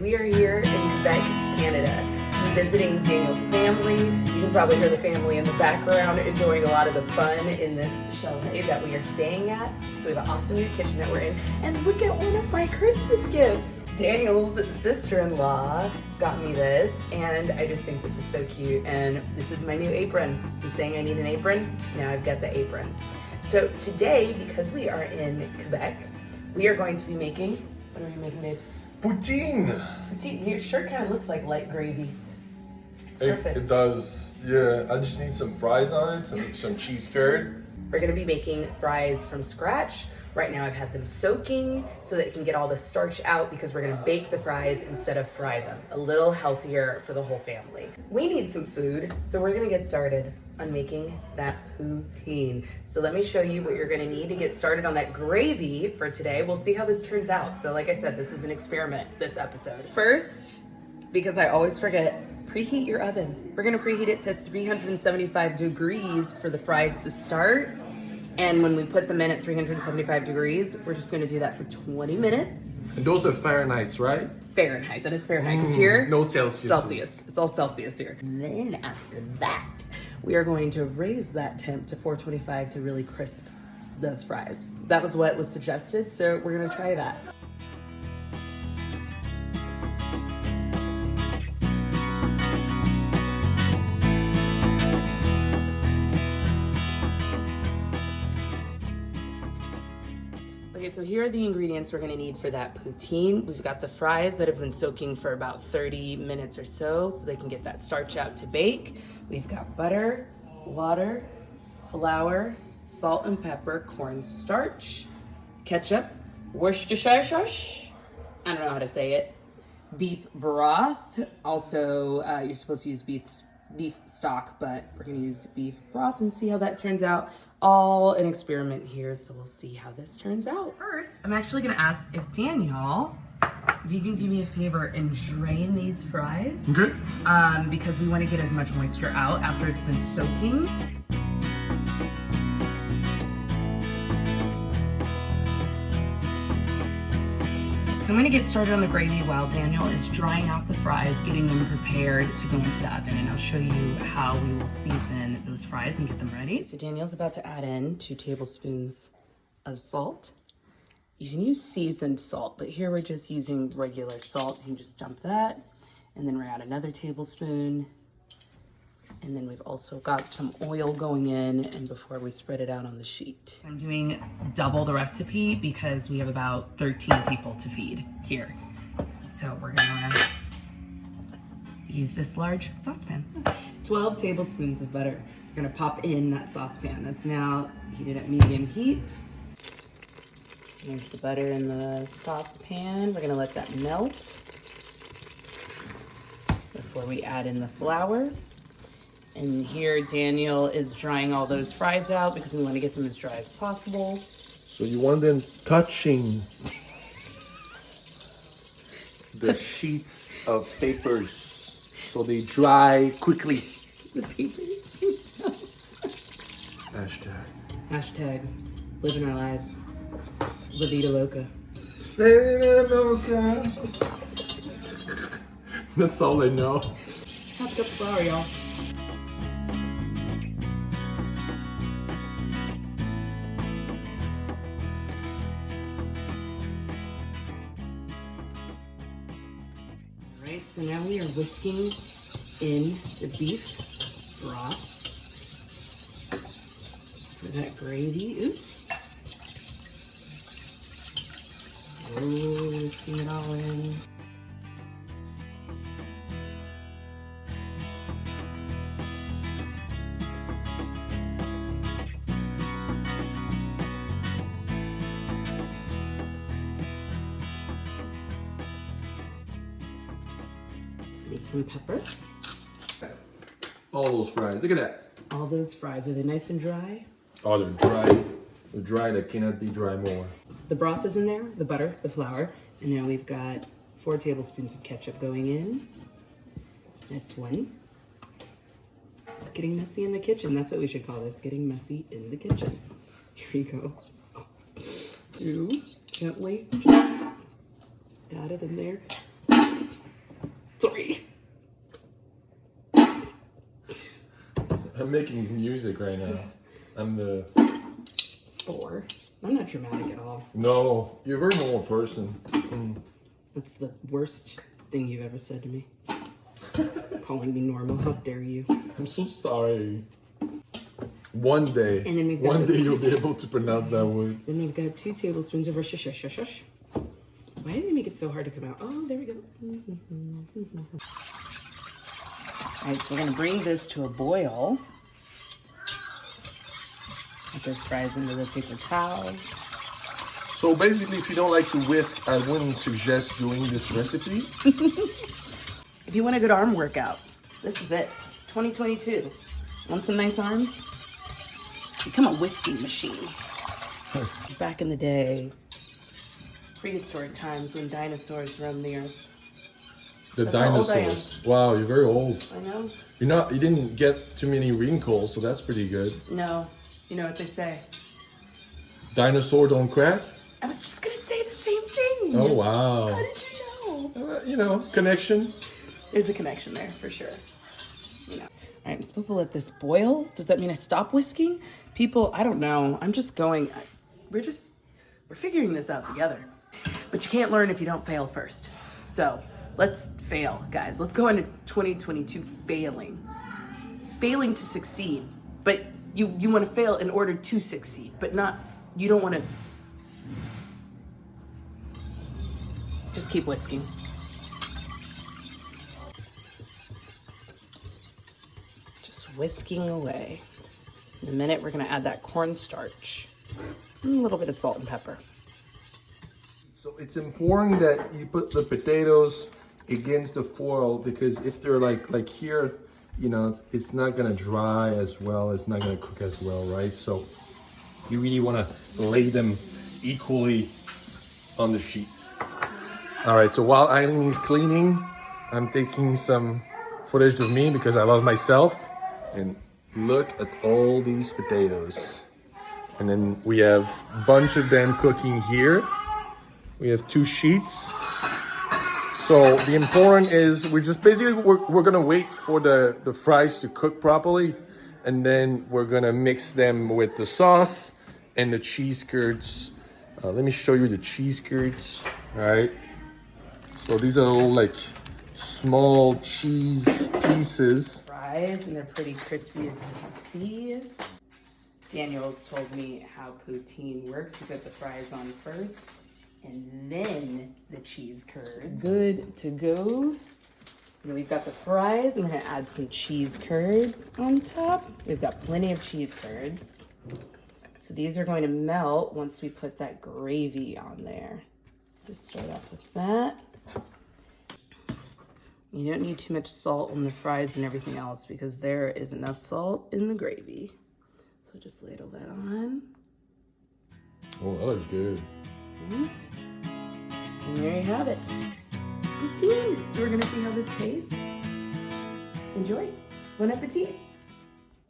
we are here in Quebec, Canada, visiting Daniel's family. You can probably hear the family in the background enjoying a lot of the fun in this chalet that we are staying at. So we have an awesome new kitchen that we're in. And look at one of my Christmas gifts. Daniel's sister-in-law got me this, and I just think this is so cute. And this is my new apron. I'm saying I need an apron. Now I've got the apron. So today, because we are in Quebec, we are going to be making, what are we making, babe? Poutine. Poutine. Your shirt kind of looks like light gravy. It's perfect. It does, yeah. I just need some fries on it, some cheese curd. We're gonna be making fries from scratch. Right now I've had them soaking so that it can get all the starch out because we're gonna bake the fries instead of fry them. A little healthier for the whole family. We need some food, so we're gonna get started on making that poutine. So let me show you what you're gonna need to get started on that gravy for today. We'll see how this turns out. So like I said, this is an experiment, this episode. First, because I always forget, preheat your oven. We're gonna preheat it to 375 degrees for the fries to start. And when we put them in at 375 degrees, we're just gonna do that for 20 minutes. And those are Fahrenheits, right? Fahrenheit, that is Fahrenheit, because here, no Celsius. Celsius, it's all Celsius here. And then after that, we are going to raise that temp to 425 to really crisp those fries. That was what was suggested, so we're gonna try that. Okay, so here are the ingredients we're gonna need for that poutine. We've got the fries that have been soaking for about 30 minutes or so they can get that starch out to bake. We've got butter, water, flour, salt and pepper, cornstarch, ketchup, Worcestershire sauce, I don't know how to say it, beef broth. Also, you're supposed to use beef stock, but we're gonna use beef broth and see how that turns out. All an experiment here, so we'll see how this turns out. First, I'm actually gonna ask if Daniel, if you can do me a favor and drain these fries. Okay. Because we wanna get as much moisture out after it's been soaking. So I'm gonna get started on the gravy while Daniel is drying out the fries, getting them prepared to go into the oven, and I'll show you how we will season those fries and get them ready. So Daniel's about to add in 2 tablespoons of salt. You can use seasoned salt, but here we're just using regular salt. You can just dump that, and then we're add another tablespoon. And then we've also got some oil going in, and before we spread it out on the sheet. I'm doing double the recipe because we have about 13 people to feed here. So we're gonna use this large saucepan. 12 tablespoons of butter. We're gonna pop in that saucepan. That's now heated at medium heat. Here's the butter in the saucepan. We're gonna let that melt before we add in the flour. And here Daniel is drying all those fries out because we want to get them as dry as possible. So you want them touching the sheets of papers so they dry quickly. The papers. Hashtag. Hashtag living our lives. La vida loca. That's all I know. Half cup of flour, y'all. Alright, so now we are whisking in the beef broth for that gravy. Oops. Oh, whisking it all in. Some pepper. All those fries, look at that. All those fries, are they nice and dry? Oh, they're dry. They're dry, they cannot be dry more. The broth is in there, the butter, the flour, and now we've got 4 tablespoons of ketchup going in. That's 1. Getting messy in the kitchen, that's what we should call this, getting messy in the kitchen. Here we go. 2, gently add it in there. 3. I'm making music right now. I'm the... 4. I'm not dramatic at all. No, you're a very normal person. Mm. That's the worst thing you've ever said to me. Calling me normal. How dare you? I'm so sorry. One day, And then we've got one day this- you'll be able to pronounce that word. Then we've got 2 tablespoons of our shush shush shush shush. Why did they make it so hard to come out? Oh, there we go. All right, so we're gonna bring this to a boil. Put those fries into the paper towel. So basically, if you don't like to whisk, I wouldn't suggest doing this recipe. If you want a good arm workout, this is it. 2022. Want some nice arms? Become a whisking machine. Back in the day, prehistoric times when dinosaurs roamed the earth. The That's how old I am. dinosaurs. Wow, you're very old. I know. You didn't get too many wrinkles, so that's pretty good. No, you know what they say. Dinosaur don't crack? I was just gonna say the same thing. Oh, wow. How did you know? Connection. There's a connection there for sure. You know. All right, I'm supposed to let this boil. Does that mean I stop whisking? People, I don't know. I'm just going. We're figuring this out together. But you can't learn if you don't fail first. So let's fail, guys. Let's go into 2022 failing to succeed. But you want to fail in order to succeed, but not. You don't want to. Just keep whisking. Just whisking away. In a minute, we're gonna add that cornstarch. And a little bit of salt and pepper. So it's important that you put the potatoes against the foil, because if they're like here, it's not gonna dry as well. It's not gonna cook as well, right? So you really wanna lay them equally on the sheet. All right, so while Eileen is cleaning, I'm taking some footage of me because I love myself. And look at all these potatoes. And then we have a bunch of them cooking here. We have 2 sheets. So the important is we're gonna wait for the fries to cook properly. And then we're gonna mix them with the sauce and the cheese curds. Let me show you the cheese curds. All right. So these are little like small cheese pieces. Fries, and they're pretty crispy as you can see. Daniel's told me how poutine works. You put the fries on first, and then the cheese curd. Good to go. And we've got the fries, and we're gonna add some cheese curds on top. We've got plenty of cheese curds. So these are going to melt once we put that gravy on there. Just start off with that. You don't need too much salt on the fries and everything else because there is enough salt in the gravy. So just ladle that on. Oh, that looks good. And there you have it. Poutine. So we're gonna see how this tastes. Enjoy. Bon appetit.